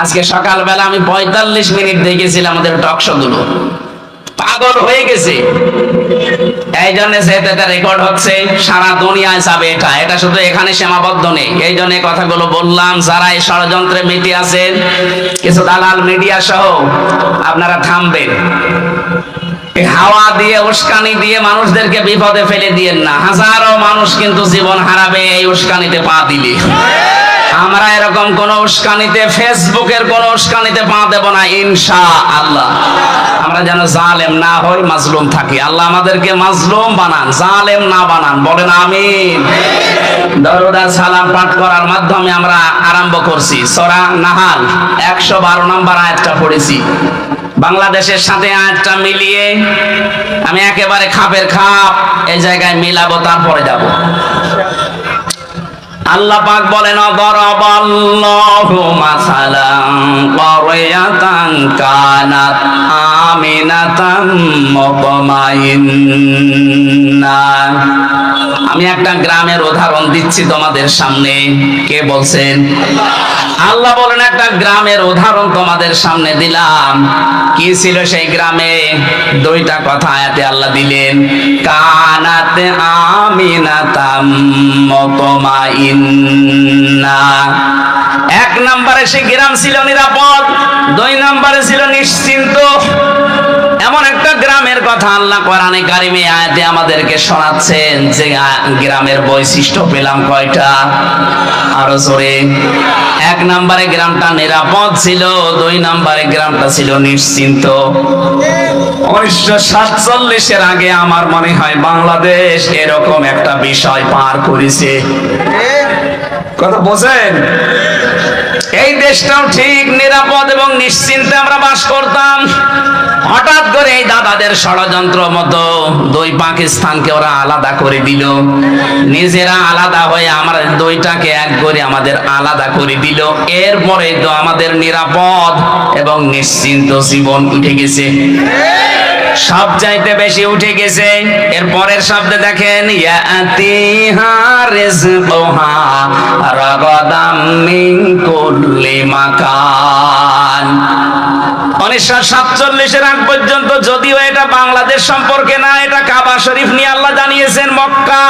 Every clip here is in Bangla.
আজকে সকালবেলা আমি 45 মিনিট দেখেছিলাম আমাদের টকশো গুলো, পাগল হয়ে গেছে। এই জন্য সেটা রেকর্ড হচ্ছে, সারা দুনিয়ায় যাবে। এটা শুধু এখানে সীমাবদ্ধ নেই। এই জন্য কথাগুলো বললাম, যারা এই ষড়যন্ত্রে মেতে আছেন, কিছু দালাল মিডিয়া সহ, আপনারা থামবেন। হাওয়া দিয়ে উস্কানি দিয়ে মানুষদেরকে বিপদে ফেলে দিয়েন না। হাজারো মানুষ কিন্তু জীবন হারাবে এই উস্কানিতে পা দিলে। আমরা এরকম কোন উস্কানিতে, ফেসবুকের কোন উস্কানিতে পা দেব না ইনশাআল্লাহ। আমরা যেন জালেম না হই, মাজলুম থাকি। আল্লাহ আমাদেরকে মাজলুম বানান, জালেম না বানান। বলেন আমিন। দরুদ আর সালাম পাঠ করার মাধ্যমে আমরা আরম্ভ করছি। সূরা নাহাল 112 নম্বর আয়াতটা পড়েছি। বাংলাদেশের সাথে আয়াতটা মিলিয়ে আমি একেবারে খাপের খাপ এই জায়গায় মিলাবো, তারপরে যাব। আল্লাহ পাক বলেন, দরাবাল্লাহু মাসালান ক্বরিয়াতান কানাত আমিনাতাম মুতমাইন্না। আমি একটা গ্রামের উদাহরণ দিচ্ছি তোমাদের সামনে। কে বলছেন? আল্লাহ বলেন, একটা গ্রামের উদাহরণ তোমাদের সামনে দিলাম। কি ছিল সেই গ্রামে? দুইটা কথা আয়াতে আল্লাহ দিলেন। কানাত আমিনাতাম মুতমাইন্না। এক নম্বরে সেই গ্রাম ছিল নিরাপদ, 2 নম্বরে ছিল নিশ্চিন্ত। এমন একটা গ্রামের কথা আল্লাহ কোরআনে কারিমে আয়াতে আমাদেরকে শোনাচ্ছেন। যে গ্রামের বৈশিষ্ট্য পেলাম কয়টা? আরো জোরে। 1 নম্বরে গ্রামটা নিরাপদ ছিল, 2 নম্বরে গ্রামটা ছিল নিশ্চিন্ত। 1947 আগে আমার মনে হয় বাংলাদেশ এরকম একটা বিষয় পার করেছে। কথা বোঝেন? এই দেশটাও ঠিক নিরাপদ এবং নিশ্চিন্তে আমরা বাস করতাম। হঠাৎ করে এই দাদাদের ষড়যন্ত্র মতো 2 পাকিস্তানকে ওরা আলাদা করে দিল। নিজেরা আলাদা হয়ে আমরা 2টাকে এক করে আমাদের আলাদা করে দিল। এরপরে তো আমাদের নিরাপদ এবং নিশ্চিন্ত জীবন উঠে গেছে। সব চাইতে বেশি উঠে গেছে। এর পরের শব্দে দেখেন, ইয়াতিহা রিজকুহা রাগাদাম মিন কুল্লি মাকান। 1947 আগ পর্যন্ত, যদিও এটা বাংলাদেশ সম্পর্কে না, এটা কাবা শরীফ নিয়ে আল্লাহ জানিয়েছেন। মক্কা,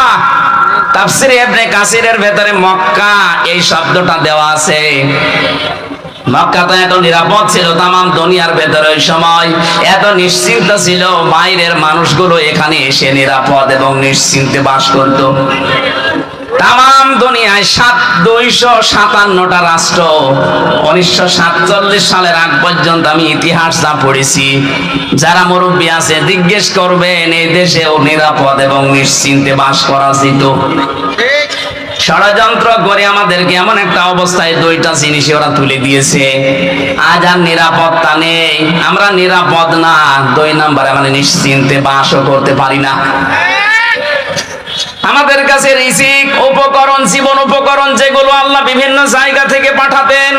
তাফসীরে ইবনে কাসিরের ভেতরে মক্কা এই শব্দটা দেওয়া আছে। মক্কা তো এত নিরাপদ ছিল, তামাম দুনিয়ার ভেতরে ওই সময় এত নিশ্চিন্ত ছিল, বাইরের মানুষগুলো এখানে এসে নিরাপদ এবং নিশ্চিন্তে বাস করত। তামাম দুনিয়ায় 257টা রাষ্ট্র। 1947 সালের আগ পর্যন্ত আমি ইতিহাস যা পড়েছি, যারা মুরব্বী আছে জিজ্ঞেস করবেন, এই দেশেও নিরাপদ এবং নিশ্চিন্তে বাস করা যেত। ষড়যন্ত্র করে আমাদেরকে এমন একটা অবস্থায় 2টা জিনিস ওরা তুলে দিয়েছে। আজ আর নিরাপত্তা নেই, আমরা নিরাপদ না। 2 নম্বরে আমরা নিশ্চিন্তে বাসও করতে পারি না। আমাদের কাছে রিজিক, উপকরণ, জীবন উপকরণ যেগুলো আল্লাহ বিভিন্ন জায়গা থেকে পাঠাতেন,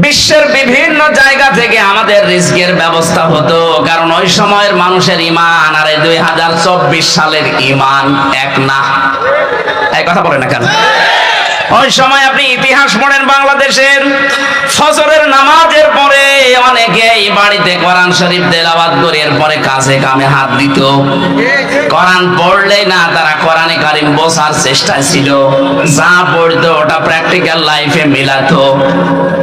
বিশ্বের বিভিন্ন জায়গা থেকে আমাদের রিজিকের ব্যবস্থা হতো। কারণ ওই সময়ের মানুষের ঈমান আর 2024 সালের ঈমান এক না। এই কথা বলে না কেন? ওই সময় আপনি ইতিহাস পড়েন বাংলাদেশের, ফজরের নামাজের পরে অনেকেই বাড়িতে কোরআন শরীফ তেলাওয়াত করে এরপরে কাজে কামে হাত দিত। কোরআন পড়লেই না, তারা কোরআনে কারিম বোঝার চেষ্টা ছিল। যা পড়তো ওটা প্র্যাকটিক্যাল লাইফে মিলাতো।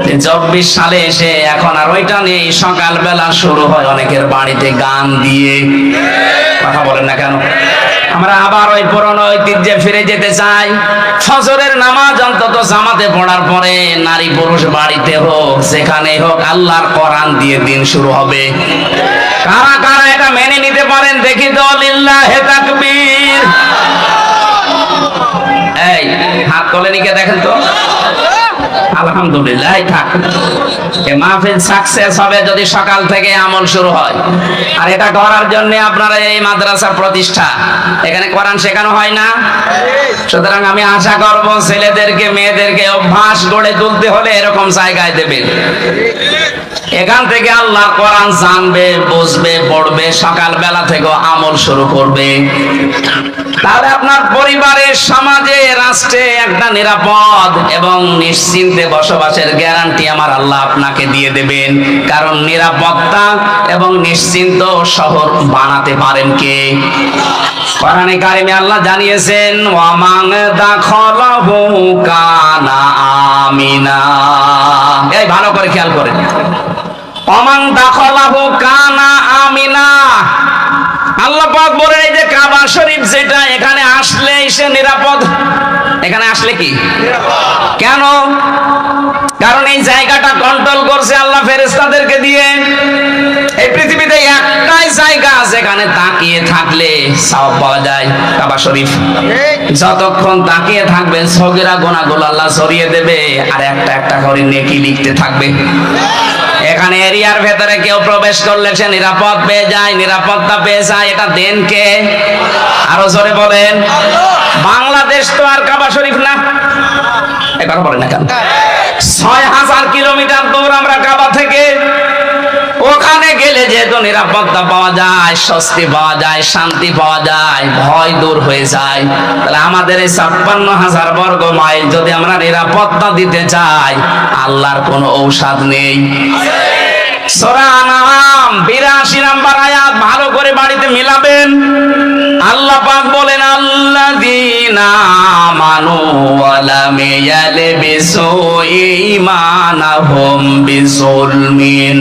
24 সালে এসে এখন আর ওইটা নেই। সকালবেলা শুরু হয় অনেকের বাড়িতে গান দিয়ে। কথা বলেন না কেন? আমরা আবার ওই পুরনো ঐতিহ্যে ফিরে যেতে চাই। ফজরের নামাজ অন্তত জামাতে পড়ার পরে নারী পুরুষ বাড়িতে হোক, যেখানে হোক, আল্লাহর কোরআন দিয়ে দিন শুরু হবে। কারা কারা এটা মেনে নিতে পারেন দেখি তো? লিল্লাহে তাকবীর। এই হাত তোলেনিকে দেখেন তো। আলহামদুলিল্লাহ। থাক, এই মাহফিল সাকসেস হবে যদি সকাল থেকে আমল শুরু হয়। আর এটা করার জন্য আপনারা এই মাদ্রাসা প্রতিষ্ঠা, এখানে কোরআন শেখানো হয় না। সুতরাং আমি আশা করব ছেলেদেরকে মেয়েদেরকে অভ্যাস গড়ে তুলতে হলে এরকম জায়গায় দেবেন। এখান থেকে আল্লাহর কোরআন জানবে, বুঝবে, পড়বে, সকালবেলা থেকে আমল শুরু করবে। তাহলে আপনার পরিবারে, সমাজে, রাষ্ট্রে একটা নিরাপদ এবং নিশ্চিত নিশ্চিন্তে বসবাসের গ্যারান্টি আমার আল্লাহ আপনাকে দিয়ে দেবেন। কারণ নিরাপত্তা এবং নিশ্চিন্ত শহর বানাতে পারেন কে? কোরআনে কারিমে আল্লাহ জানিয়েছেন, ওয়ামান দাখালাহু কানা আমিনা। এই ভালো করে খেয়াল করেন, ওয়ামান দাখালাহু কানা আমিনা। আল্লাহ পাক বলেন, এই যে কাবা শরীফ যেটা, এখানে আসলে সে নিরাপদ। এখানে আসলে কি কেন? কারণ এই জায়গাটা কন্ট্রোল করছে আল্লাহ ফেরেশতাদেরকে দিয়ে। এই পৃথিবীতে একটাই জায়গা যেখানে তাকিয়ে থাকলে সওয়াব পাওয়া যায়, কাবা শরীফ। যতক্ষণ তাকিয়ে থাকবেন সগীরা গুনাহগুলো আল্লাহ সরিয়ে দেবে, আর একটা একটা করে নেকি লিখতে থাকবে। এখানে এরিয়ার ভেতরে কেউ প্রবেশ করলে সে নিরাপদ পেয়ে যায়, নিরাপত্তা পেয়ে যায়। এটা দেন কে? আরো জোরে বলেন। বাংলাদেশ তো আর কাবা শরীফ না, এ কথা বলেন না কেন? ৬,০০০ কিলোমিটার দূর আমরা কাবা থেকে। ওখানে গেলে যেহেতু নিরাপত্তা পাওয়া যায়, স্বস্তি পাওয়া যায়, শান্তি পাওয়া যায়, ভয় দূর হয়ে যায়। তাহলে আমাদের এই ৫৬,০০০ বর্গ মাইল যদি আমরা নিরাপত্তা দিতে চাই, আল্লাহর কোনো ঔষধ নেই। সূরা আনআম ৮২ নম্বর আয়াত ভালো করে বাড়িতে মিলাবেন। আল্লাহ পাক বলেন, আল্লাযীনা আমানু ওয়া লাম ইয়ালবিসু ঈমানাহুম বিযুলমিন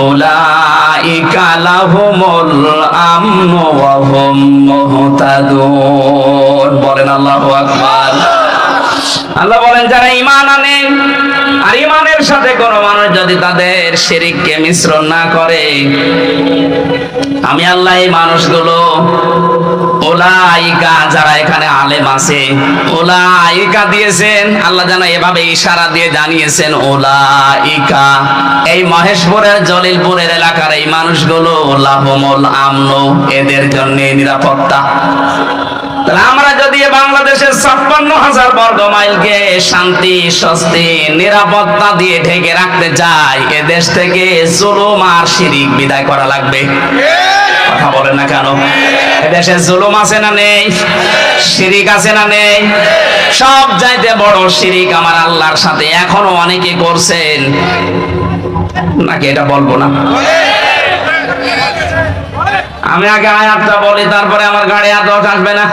উলাইকা লাহুমুল আমনু ওয়া হুম মুহতাদুন। বলেন আল্লাহু আকবার। আল্লাহ বলেন, যারা ঈমান আনে আর ঈমানের সাথে কোনো মানুষ যদি তাদের শিরককে মিশ্রণ না করে, আমি আল্লাহ এই মানুষগুলো, উলাইকা, যারা এখানে আলেম আছে, উলাইকা দিয়েছেন আল্লাহ যেন এভাবে ইশারা দিয়ে জানিয়েছেন, উলাইকা, এই মহেশপুরের জলিলপুরের এলাকার এই মানুষগুলো, লাহুমুল আমনু, এদের জন্য নিরাপত্তা। তাহলে আমরা যদি বাংলাদেশের ৫৬,০০০ বর্গ মাইলকে শান্তি, স্বস্তি, নিরাপত্তা দিয়ে ঢেকে রাখতে চাই, এ দেশ থেকে জুলুম আর শিরিক বিদায় করা লাগবে। কথা বলেন না কেন? এদেশে জুলুম আছে না নেই? শিরিক আছে না নেই? সব চাইতে বড় শিরিক আমার আল্লাহর সাথে এখনো অনেকে করছেন, নাকি এটা বলবো না? আমি আগে আয়াতটা বলি, তারপরে আমার গাড়ি আর দরকার আসবে না।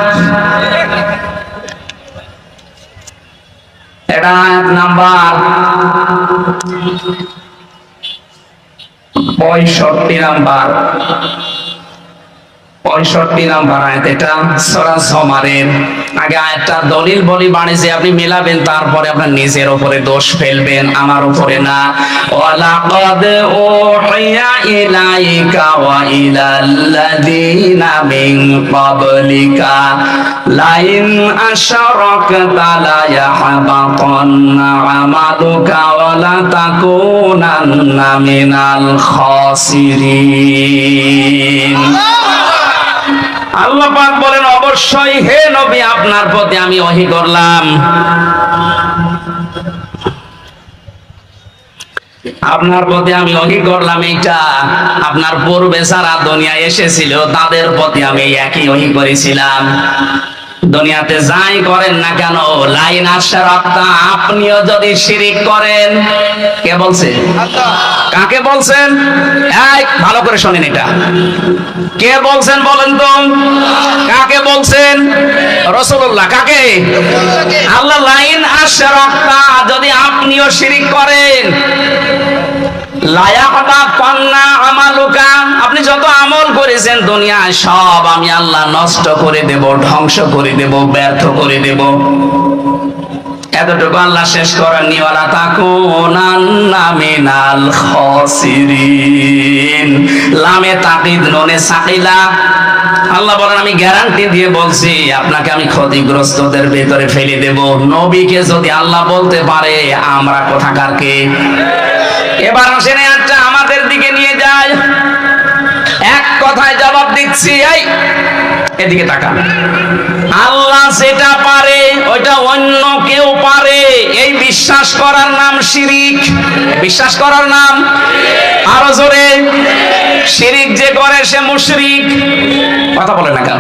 এটা আয়াত নাম্বার ৬৫ নাম্বার, ৬৫ নাম্বার আয়াত। এটা সূরা জুমারের। আগে আয়াতটা দলিল বলি বানিয়েছে, আপনি মিলাবেন, তারপরে আপনার নিজের উপরে দোষ ফেলবেন, আমার উপরে না। ওয়ালাকাদ উহিয়া ইলাইকা ওয়া ইলাল্লাযীনা মিন ক্বাবলিকা লাইন আশরাকতা লা ইয়াহবাতান্না আমালুকা ওয়া লা তাকুনান্না মিনাল খাসিরিন। আল্লাহ পাক বলেন, অবশ্যই হে নবী, আপনার প্রতি আমি ওহী করলাম, আপনার প্রতি আমি ওহী করলাম। এইটা আপনার পূর্বে যারা দুনিয়া এসেছিল তাদের প্রতি আমি একই ওহী করেছিলাম। দুনিয়াতে যাই করেন না কেন, লাইন আশরাকতা, আপনিও যদি শিরিক করেন, কে বলছে? কাকে বলছেন? এই ভালো করে শুনেন, এটা কে বলছেন বলেন তো? কাকে বলছেন? রাসূলুল্লাহ। কাকে? আল্লাহ। লাইন আশরাকতা, যদি আপনিও শিরিক করেন, আমালুকা, আপনি যত আমল করেছেন দুনিয়ায় সব আমি আল্লাহ নষ্ট করে দেব, ধ্বংস করে দেব, ব্যর্থ করে দেব। এতটুকু আল্লাহ শেষ করেননি, ওয়ালা তাকুনান্না মিনাল খাসিরিন। লামে তাকিদ নুনে সাকিলা। আল্লাহ বলেন, আমি গ্যারান্টি দিয়ে বলছি, আপনাকে আমি ক্ষতিগ্রস্তদের ভিতরে ফেলে দেব। নবীকে যদি আল্লাহ বলতে পারে, আমরা কোথাকার কে? এবার আসেন একটা আমাদের দিকে নিয়ে যায়, এক কথায় জবাব দিচ্ছি। এই এদিকে তাকান। আল্লাহ যেটা পারে ওইটা অন্য কেউ পারে, এই বিশ্বাস করার নাম শিরিক। বিশ্বাস করার নাম, আরো জোরে, শিরিক যে করে সে মুশরিক। কথা বলে না কেন?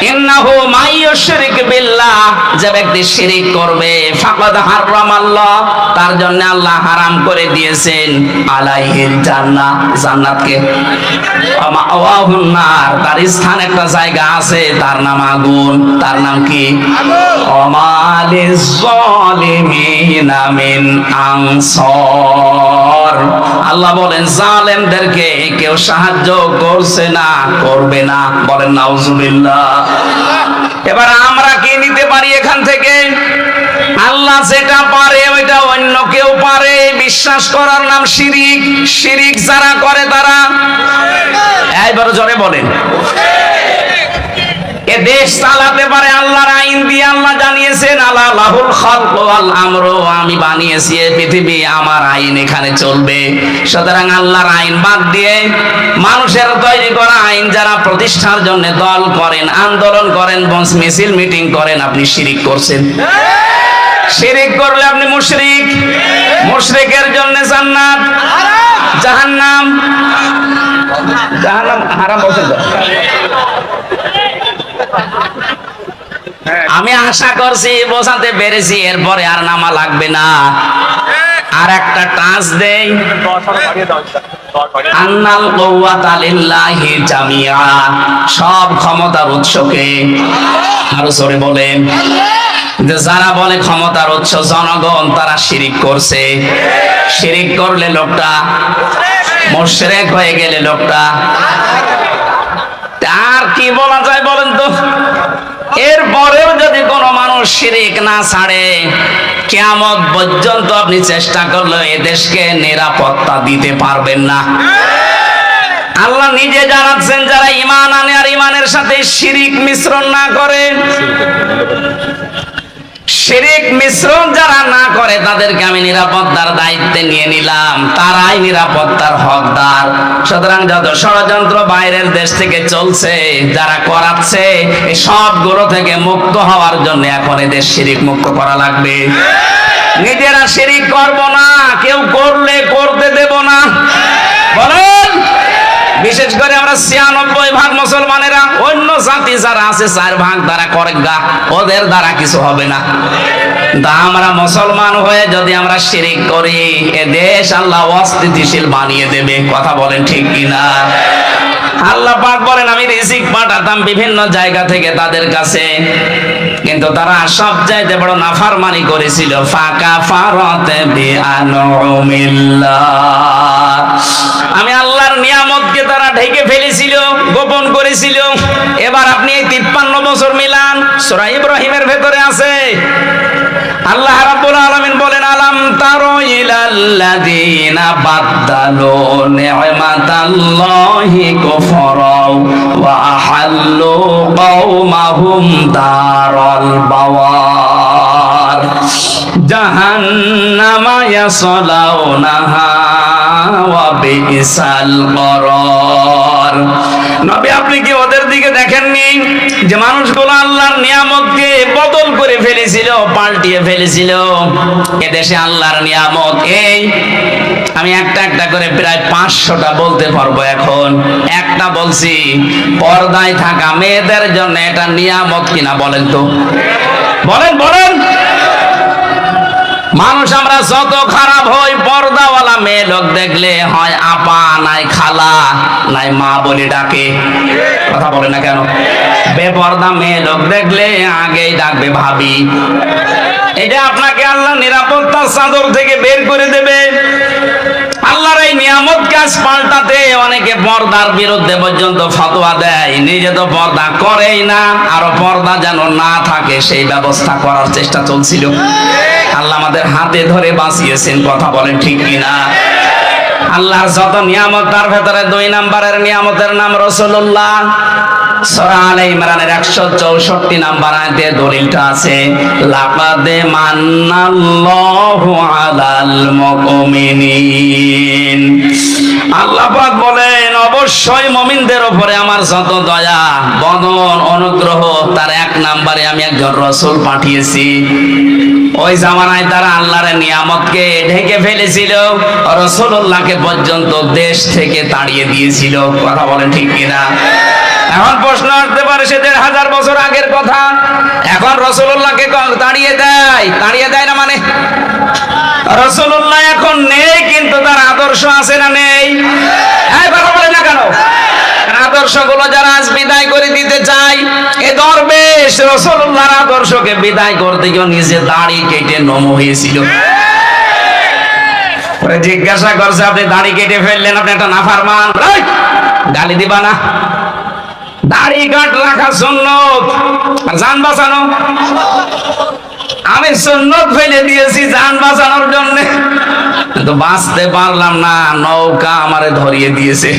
ইন্নাহু মাইয়ুশরিক বিল্লাহ, যে ব্যক্তি শিরিক করবে, ফাকাদ হারামাল্লাহ, তার জন্য আল্লাহ হারাম করে দিয়েছেন আলাইহিল জান্নাহ, জান্নাতকে, মাওয়াহুন নার, তার স্থান একটা জায়গা আছে, তার নাম আগুন। তার নাম কি? ওমালিজ জালিমিনা মিন আনসার। আল্লাহ বলেন জালেমদেরকে কেউ সাহায্য করছে না, করবে না। বলেন নাউজুবিল্লাহ। এবার আমরা কি নিতে পারি এখান থেকে? আল্লাহ যেটা পারে ওইটা অন্য কেউ পারে, বিশ্বাস করার নাম শিরিক। শিরিক যারা করে তারা, এইবার জোরে বলেন, এ দেশ চালাতে পারে আল্লাহর আইন দিয়ে। আল্লাহ জানিয়েছেন আলা লাহুল খালকু ওয়াল আমরু, আমি বানিয়েছি এই পৃথিবী, আমার আইন এখানে চলবে। সুতরাং আল্লাহর আইন বাদ দিয়ে মানুষের তৈরি করা আইন যারা প্রতিষ্ঠার জন্য দল করেন, আন্দোলন করেন, মিছিল মিটিং করেন, আপনি শিরিক করছেন। শিরিক করলে আপনি মুশরিক। মুশরিকের জন্য জান্নাত, জাহান্নাম। জাহান্নাম হারাম বলছেন তো? আমি আশা করছি বোঝাতে পেরেছি, এরপরে আর নামা লাগবে না। আর একটা টাচ দেই, আন্নাল কুওয়াতা লিল্লাহি জামিআ, সব ক্ষমতার উৎসকে। আরো জোরে বলেন, যে যারা বলে ক্ষমতার উৎস জনগণ, তারা শিরিক করছে। শিরিক করলে লোকটা মুশরিক হয়ে গেলে লোকটা, আর কি বলা যায় বলেন তো? এরপরেও যদি কোনো মানুষ শিরিক না ছাড়ে, কিয়ামত পর্যন্ত আপনি চেষ্টা করলে এ দেশকে নিরাপত্তা দিতে পারবেন না। আল্লাহ নিজে জানাচ্ছেন যারা ঈমান আনে আর ঈমানের সাথে শিরিক মিশ্রণ না করে, শিরিক মিশ্রণ যারা না করে, তাদেরকে আমি নিরাপত্তার দায়িত্বে নিয়ে নিলাম, তারাই নিরাপত্তার হকদার। সুতরাং যত ষড়যন্ত্র বাইরের দেশ থেকে চলছে, যারা করাচ্ছে, এই সবগুলো থেকে মুক্ত হওয়ার জন্য এখন এদের শিরিক মুক্ত করা লাগবে। নিজেরা শিরিক করব না, কেউ করলে করতে দেব না। বলেন, বিশেষ করে আমরা ৯৬% মুসলমানেরা, অন্য জাতি যারা আছে ৪% তারা করে গা, ওদের দ্বারা কিছু হবে না। আমরা মুসলমান হয়ে যদি আমরা শিরিক করি, এ দেশ আল্লাহ অস্থিতিশীল বানিয়ে দেবে। কথা বলেন ঠিক কিনা? আল্লাহ পাক বলেন আমি রিজিক পাঠাতাম বিভিন্ন জায়গা থেকে তাদের কাছে, কিন্তু তারা সব চাইতে বড় নাফরমানি করেছিল। ফাকাফারাতে বিআনউমিল্লাহ, আমি আল্লাহর নিয়ামতকে তারা ঢেকে ফেলেছিল, গোপন করেছিল। এবার আপনি এই 53 বছর মিলান, সূরা ইব্রাহিমের ভেতরে আছে। আল্লাহ রাব্বুল আলামিন বলেন আলাম তারা ইলাল্লাযীনা বাদদালু নি'মাতাল্লাহি কুফরা ওয়া আহাল্লু কওমাহুম দারাল বাওয়ার জাহান্নামা ইয়াসলাউনাহা ওয়া বিসাল করার। নবী আপনি কি ওদের দিকে দেখেননি যে মানুষগুলো আল্লাহর নিয়ামতকে বদল করে ফেলেছিল, পাল্টিয়ে ফেলেছিল? এদেশে আল্লাহর নিয়ামত এই, আমি একটা একটা করে প্রায় 500টা বলতে পারবো। এখন একটা বলছি, পর্দায় থাকা মেয়েদের জন্য এটা নিয়ামত কিনা বলেন তো? বলেন বলেন। মানুষ আমরা যত খারাপ হই, পর্দাওয়ালা মেয়ে লোক দেখলে হয় আপা, নাই খালা, নাই মা বলে ডাকে। কথা বলে না কেন? বেপর্দা মেয়ে লোক দেখলে আগেই ডাকবে ভাবি। এটা আপনাকে আল্লাহ নিরাপত্তার চাদর থেকে বের করে দেবে। আল্লাহর এই নিয়ামত কাজ পাল্টাতে অনেকে পর্দার বিরুদ্ধে পর্যন্ত ফতোয়া দেয়, নিজে তো পর্দা করেই না, আরো পর্দা যেন না থাকে সেই ব্যবস্থা করার চেষ্টা চলছিল। আল্লাহ আমাদের হাতে ধরে বাঁচিয়েছেন। কথা বলেন ঠিক কিনা? আল্লাহর যত নিয়ামত, তার ভেতরে 2 নম্বরের নিয়ামতের নাম রাসূলুল্লাহ। সূরা আলে ইমরানের 164 নম্বর আয়াতে দলিলটা আছে, লাকাদ মান্নাল্লাহু আলাল মুমিনিন। আল্লাহ পাক বলেন অবশ্যই মুমিনদের উপরে আমার যত দয়া, বদন, অনুগ্রহ, তার 1 নম্বরে আমি একজন রাসূল পাঠিয়েছি। ওই জামানায় তারা আল্লাহর নিয়ামতকে ঢেকে ফেলেছিল, রাসূলুল্লাহকে পর্যন্ত দেশ থেকে তাড়িয়ে দিয়েছিল। কথা বলেন ঠিক কিনা? এখন প্রশ্ন আসতে পারে সে 1500 বছর আগের কথা, এখন রাসূলুল্লাহকে তাড়িয়ে দেয় না, মানে রাসূলুল্লাহ এখন নেই, কিন্তু তার আদর্শ আছে না নেই? এই কথা বলে না কেন? আদর্শগুলো যারা আজ বিদায় করে দিতে চায়, এ দরবেশ রাসূলুল্লাহর আদর্শকে বিদায় করতে গিয়ে নিজে দাড়ি কেটে নম হয়েছিল। জিজ্ঞাসা করছে, আপনি দাড়ি কেটে ফেললেন, আপনি একটা নাফরমান, গালি দিবা না? দাড়ি কাট রাখা সুন্নত আর জান বাঁচানো। আমি সুন্নত ফেলে দিয়েছি জান বাঁচানোর জন্য, কিন্তু বাঁচতে পারলাম না, নৌকা আমারে ধরিয়ে দিয়েছে।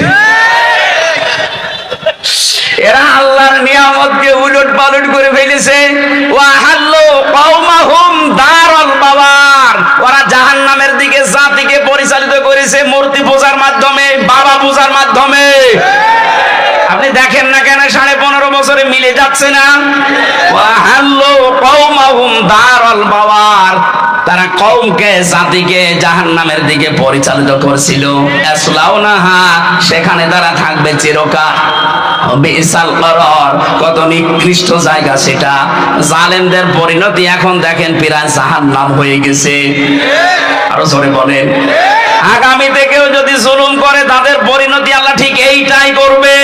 এরা আল্লাহর নিয়ামতকে উলট পালট করে ফেলেছে। ওয়াহাল্লু কওমাহুম দারাল বাওয়ার, ওরা জাহান্নামের দিকে জাতিকে পরিচালিত করেছে মূর্তি পূজার মাধ্যমে, বাবা পূজার মাধ্যমে। আপনি দেখেন না কেন 15.5 বছরে মিলে যাচ্ছে না? ওয়াহাল্লু কওমাহুম দারাল বাওয়ার, তারা কওমকে জাতিকে জাহান্নামের দিকে পরিচালিত করছিল। ইয়াসলাউনাহা, সেখানে তারা থাকবে চিরকাল। বিসাল করার, কত নিকৃষ্ট জায়গা সেটা। জালেমদের পরিণতি এখন দেখেন প্রায় জাহান্নাম হয়ে গেছে। আরো জোরে বলেন, আগামীতে কেউ যদি জুলুম করে তাদের পরিণতি আল্লাহ ঠিক এইটাই করবে।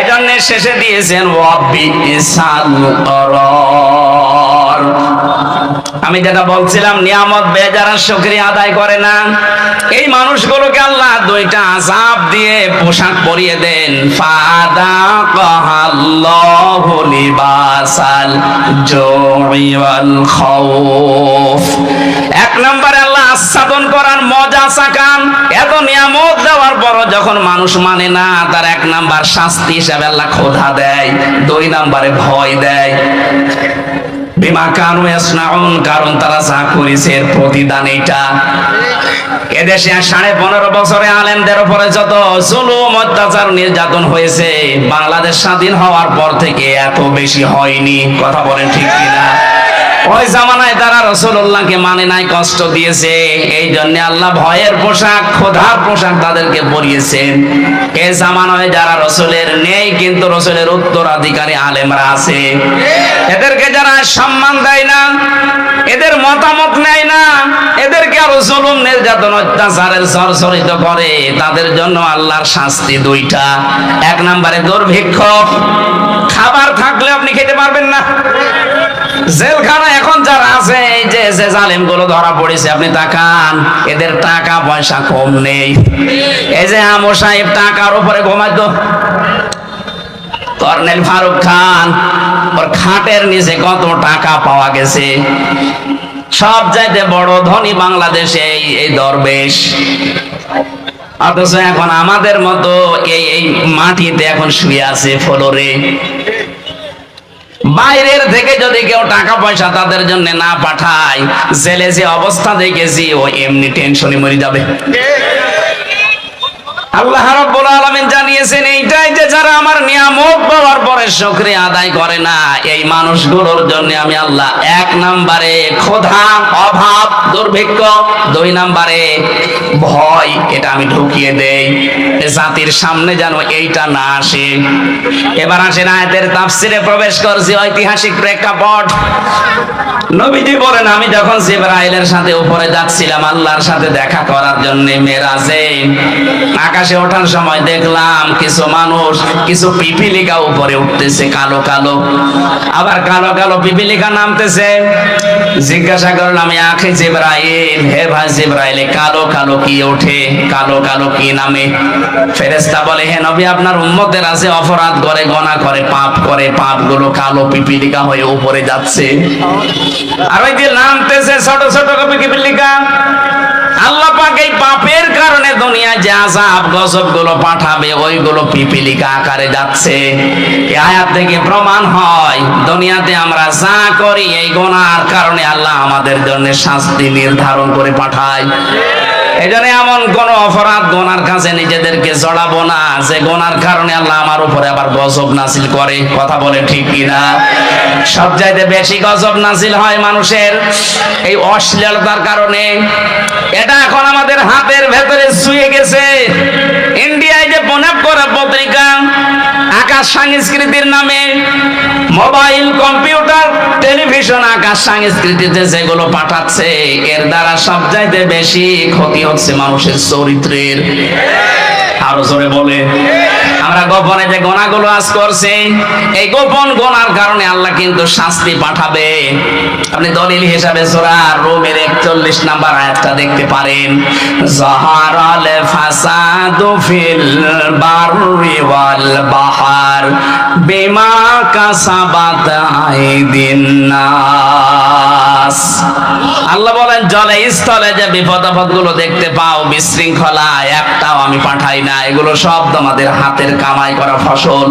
এজন্য শেষে দিয়েছেন ওয়াবিসাল করার। আমি যেটা বলছিলাম, নিয়ামত বেজারা শুকরিয়া আদায় করে না, এই মানুষগুলোকে আল্লাহ 2টা আযাব দিয়ে পোশাক পরিয়ে দেন। ফাদাকাল্লাহু লিবাসাল জুই ওয়াল খাউফ। 1 নম্বরে আল্লাহ আস্বাদন করার মজা চাকান। এত নিয়ামত দেওয়ার পর যখন মানুষ মানে না, তার 1 নাম্বার শাস্তি হিসাবে আল্লাহ ক্ষুধা দেয়, 2 নম্বরে ভয় দেয়। বিমা কানু ইয়াসনাউন, কারণ তারা যা করেছে এর প্রতিদান এটা। এদেশে 15.5 বছরে আলেমদের উপরে যত জুলুম অত্যাচার নির্যাতন হয়েছে, বাংলাদেশ স্বাধীন হওয়ার পর থেকে এত বেশি হয়নি। কথা বলেন ঠিক কিনা? ওই জামানায় তারা রাসূলুল্লাহকে মানে নাই, কষ্ট দিয়েছে, এই জন্য আল্লাহ ভয়ের পোশাক, খোদার পোশাক তাদেরকে পরিয়েছেন। এই জামানায় যারা রাসূলের নেই, কিন্তু রাসূলের উত্তরাধিকারী আলেমরা আছে, এদেরকে যারা সম্মান দেয় না, এদের মতামত নেয় না, এদেরকে আরো জুলুম নির্যাতন অত্যাচারের জর্জরিত করে, তাদের জন্য আল্লাহর শাস্তি 2টা। 1 নম্বরে দুর্ভিক্ষ, খাবার থাকলে আপনি খেতে পারবেন না। জেলখানা এখন যারা আছে, এই যে জালেমগুলো ধরা পড়েছে, আপনি তাকান, এদের টাকা পয়সা কম নেই। এই যে আমো সাহেব টাকার উপরে ঘুমাইতো, কর্নেল ফারুক খান, ওর খাটের নিচে কত টাকা পাওয়া গেছে। সব চাইতে বড় ধনী বাংলাদেশে এই দরবেশ, অথচ এখন আমাদের মতো এই মাটিতে এখন শুয়ে আছে ফ্লোরে। বাইরের থেকে যদি কেউ টাকা পয়সা তাদের জন্য না পাঠায়, জেলে যে অবস্থা দেখেছি, ও এমনি টেনশনে মরে যাবে। আল্লাহ রাব্বুল আলামিন জানিয়েছেন এইটাই, যে যারা আমার নিয়ামত পাওয়ার পরে শুকরিয়া আদায় করে না, এই মানুষগুলোর জন্য আমি আল্লাহ 1 নম্বরে ক্ষুধা, অভাব, দুর্ভিক্ষ, 2 নম্বরে ভয়, এটা আমি ঢুকিয়ে দেই, জাতির সামনে যেন এইটা না আসে। এবার আসেন আয়াতের তাফসিরে প্রবেশ করছি, ঐতিহাসিক প্রেক্ষাপট। নবীজি বলেন, আমি যখন জিবরাইলের সাথে উপরে যাচ্ছিলাম আল্লাহর সাথে দেখা করার জন্য মেরাজে, আকাশে ওঠার সময় দেখলাম কিছু মানুষ, কিছু পিপিলিকা উপরে উঠতেছে, কালো কালো, আবার কালো কালো পিপিলিকা নামতেছে। জিজ্ঞাসা করলাম, আখে জিবরাইল, হে ভাই জিবরাইল, কালো কালো কি ওঠে, কালো কালো কি নামে? ফেরেশতা বলে, হে নবী, আপনার উম্মতের আছে অপরাধ করে, গুনাহ করে, পাপ করে, পাপগুলো কালো পিপিলিকা হয়ে উপরে যাচ্ছে। আর ওই যে নামতেছে ছোট ছোট পিপিলিকা, আল্লাহ পাক এই পাপের কারণে দুনিয়ায় যে আযাব গজব গুলো পাঠাবে, ওইগুলো পিপিলিকা আকারে যাচ্ছে। এই আয়াত থেকে প্রমাণ হয়, দুনিয়াতে আমরা যা করি এই গুনাহর কারণে আল্লাহ আমাদের জন্য শাস্তি নির্ধারণ করে পাঠায়। এজন্য এমন কোন অপরাধ গুনার কাছে নিজেদেরকে জড়াবো না, যে গুনার কারণে আল্লাহ আমার উপরে আবার গজব নাজিল করে। কথা বলে ঠিক কিনা? সবচাইতে বেশি গজব নাজিল হয় মানুষের এই অশ্লীলতার কারণে। এটা এখন আমাদের হাতের ভেতরে শুয়ে গেছে। ইন্ডিয়ায় যে পুনাপ করা পত্রিকা, আকাশ আকাশ সংস্কৃতির নামে মোবাইল, কম্পিউটার, টেলিভিশন আকাশ সংস্কৃতিতে যেগুলো পাঠাচ্ছে, এর দ্বারা সবচাইতে বেশি ক্ষতি হচ্ছে মানুষের চরিত্রের। আরো জোরে বলে, আমরা গোপনে যে গোনাগুলো আজ করছি, এই গোপন গোনার কারণে আল্লাহ কিন্তু শাস্তি পাঠাবে। আপনি দলিল হিসাবে সূরা রুমের 41 নাম্বার আয়াতটা দেখতে পারেন। যাহারাল ফাসাদু ফিল বাররি ওয়াল বাহার বিমা কাসাবাত আইদিন নাস। আল্লাহ বলেন, জলে স্থলে যে বিপদ আপদগুলো দেখতে পাও, বিশৃঙ্খলা, একটাও আমি পাঠাই না, এগুলো সব তোমাদের হাতের কামাই করা ফসল।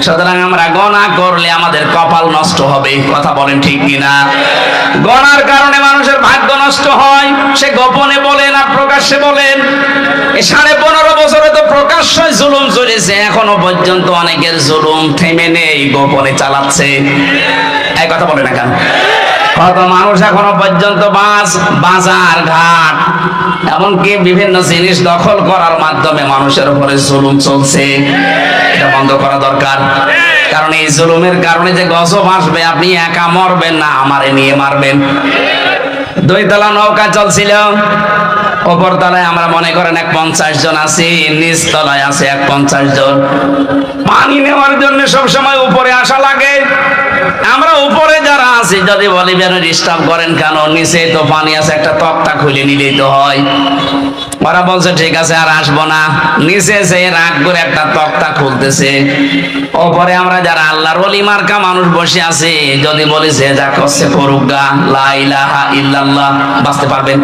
সুতরাং আমরা গোনা করলে আমাদের কপাল নষ্ট হবে। কথা বলেন ঠিক কিনা? গোনার কারণে মানুষের ভাগ্য নষ্ট হয়, সে গোপনে বলেন আর প্রকাশ্যে বলেন। এই 15.5 বছরে তো প্রকাশ্যে জুলুম চলেছে, এখনো পর্যন্ত অনেকের জুলুম থেমে নেই, গোপনে চালাচ্ছে। এই কথা বলে না কেন? কত মানুষ এখনো পর্যন্ত বাজার ঘাট, এমনকি বিভিন্ন জিনিস দখল করার মাধ্যমে মানুষের উপরে জুলুম চলছে। এটা বন্ধ করা দরকার, কারণ এই জুলুমের কারণে যে গজব আসবে, আপনি একা মরবেন না, আমারে নিয়ে মারবেন। 2 তলা নৌকা চলছিল, উপর তলায় আমরা মনে করেন 50 জন আছি, নিচ তলায় আছে 50 জন। পানি নেওয়ার জন্য সবসময় উপরে আসা লাগে। আমরা উপরে যারা আছি যদি বলি বের ডিস্টার্ব করেন কেন, নিচে তো পানি আছে, একটা তক্তা খুলে নিলেই তো হয়। ওরা বলছে ঠিক আছে আর আসবো না, নিচে যে রাগ করে একটা তক্তা খুলতেছে। ওপরে আমরা যারা আল্লাহর ওলি মার্কা মানুষ বসে আছি, যদি বলি যে যা করছে করুক গা, লা ইলাহা ইল্লাল্লাহ, বাঁচতে পারবেন?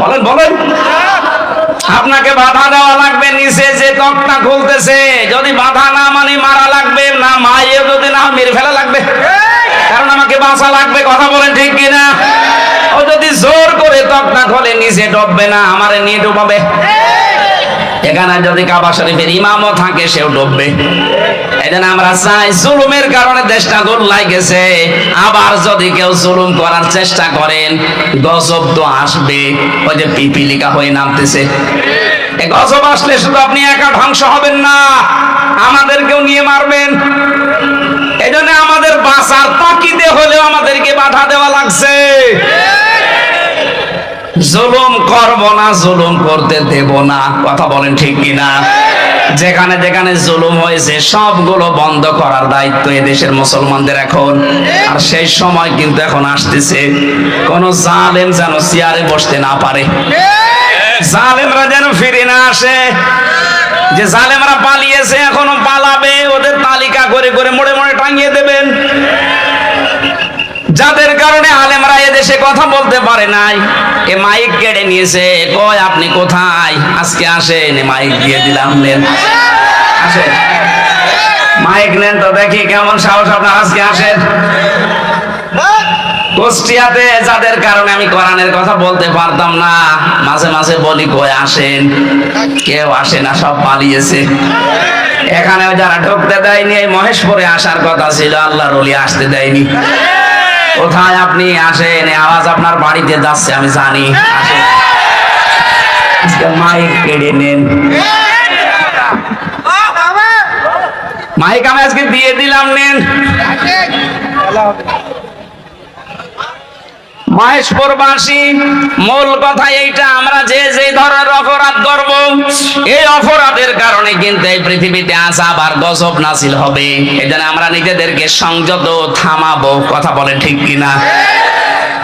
বলেন বলেন। আপনাকে বাধা দেওয়া লাগবে, নিচে যে তক্তা খুলতেছে যদি বাধা না মানে মারা লাগবে, না মায়ে যদি না মেরে ফেলা লাগবে, কারণ আমাকে বাঁচা লাগবে। কথা বলেন ঠিক কিনা? ও যদি জোর করে তক্তা খোলে, নিচে ডুববে না, আমারে নিয়ে ডুবাবে। এখানে যদি কাবা শরীফের ইমামও থাকে, সেও ডুববে। এজন্য আমরা চাই, জুলুমের কারণে দেশটা গোল্লায় গেছে, আবার যদি কেউ জুলুম করার চেষ্টা করেন, গজব তো আসবে। ওই যে পিপিলিকা হয়ে নামতেছে, এই গজব আসলে শুধু আপনি একা ধ্বংস হবেন না, আমাদেরকেও নিয়ে মারবেন। এজন্য আমাদের বাঁচার তাকিদে হলেও আমাদেরকে বাধা দেওয়া লাগছে। জুলুম করব না, জুলুম করতে দেব না। কথা বলেন ঠিক কিনা? যেখানে যেখানে জুলুম হয়েছে সবগুলো বন্ধ করার দায়িত্ব এদেশের মুসলমানদের এখন। আর সেই সময় কিন্তু এখন আসতেছে, কোন জালেম যেন চেয়ারে বসতে না পারে, জালেমরা যেন ফিরে না আসে। যে জালেমরা পালিয়েছে, এখনো পালাবে, ওদের তালিকা করে করে মোড়ে মোড়ে টাঙিয়ে দেবেন। যাদের কারণে আলেমরা এদেশে কথা বলতে পারে নাই, এ মাইক কেড়ে নিয়েছে, কয় আপনি কোথায়, আজকে আসেন, মাইক দিয়ে দিলাম, নেন আসেন, মাইক নেন তো দেখি কেমন সাহস আপনার, আজকে আসেন। কুষ্টিয়াতে যাদের কারণে আমি কোরআনের কথা বলতে পারতাম না, মাঝে মাঝে বলি কয় আসেন, কেউ আসে না, সব পালিয়েছে। এখানে যারা ঢুকতে দেয়নি, এই মহেশপুরে আসার কথা ছিল, আল্লাহর ওলি আসতে দেয়নি। কোথায় আপনি আসেন, আওয়াজ আপনার বাড়িতে যাচ্ছে, আমি জানি, আসেন। আজকে মাইক কেড়ে নেন, মাইক আমি আজকে দিয়ে দিলাম, নেন। মহেশপুরবাসী, মূল কথা এইটা, আমরা যে যে ধরনের অপরাধ করব, এই অপরাধের কারণে কিন্তু এই পৃথিবীতে আযাব আর গজব নাযিল হবে। এজন্য আমরা নিজেদেরকে সংযত থামাবো। কথা বলেন ঠিক কিনা?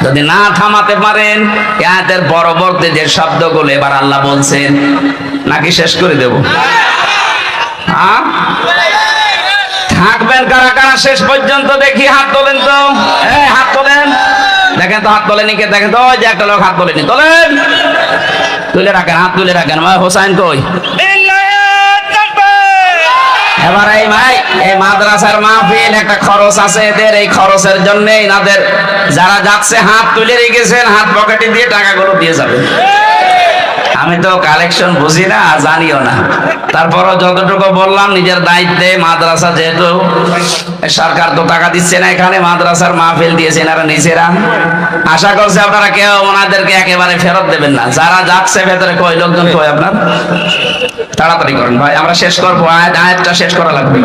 যদি না থামাতে পারেন, আয়াতের পরবর্তী যে শব্দগুলো এবার আল্লাহ বলছেন, নাকি শেষ করে দেব? হ্যাঁ, থাকবেন কারা কারা শেষ পর্যন্ত? দেখি হাত তোলেন তো, হাত তোলেন, দেখেন তো হাত তোলেনি কে, দেখেন তো, ওই যে একটা লোক হাত তোলেনি, তোলেন, তুলে রাখেন, হাত তুলে রাখেন। হোসাইন কই? এবার এই ভাই, এই মাদ্রাসার মাহফিল, একটা খরচ আছে এদের, এই খরচের জন্য এনাদের যারা যাচ্ছে হাত তুলে রেখেছেন, হাত পকেটে দিয়ে টাকাগুলো দিয়ে যাবে। আমি তো কালেকশন বুঝি না, জানিও না, তারপরও যতটুকু বললাম নিজের দায়িত্বে। মাদ্রাসা যেহেতু সরকার তো টাকা দিচ্ছে না, এখানে মাদ্রাসার মাহফিল দিয়েছেন আর নিজেরা, আশা করছি আপনারা কেউ ওনাদেরকে একেবারে ফেরত দেবেন না। যারা যাচ্ছে ভেতরে কই লোকজন কই আপনার, তাড়াতাড়ি করেন ভাই, আমরা শেষ করবো, আয়াতটা শেষ করা লাগবে।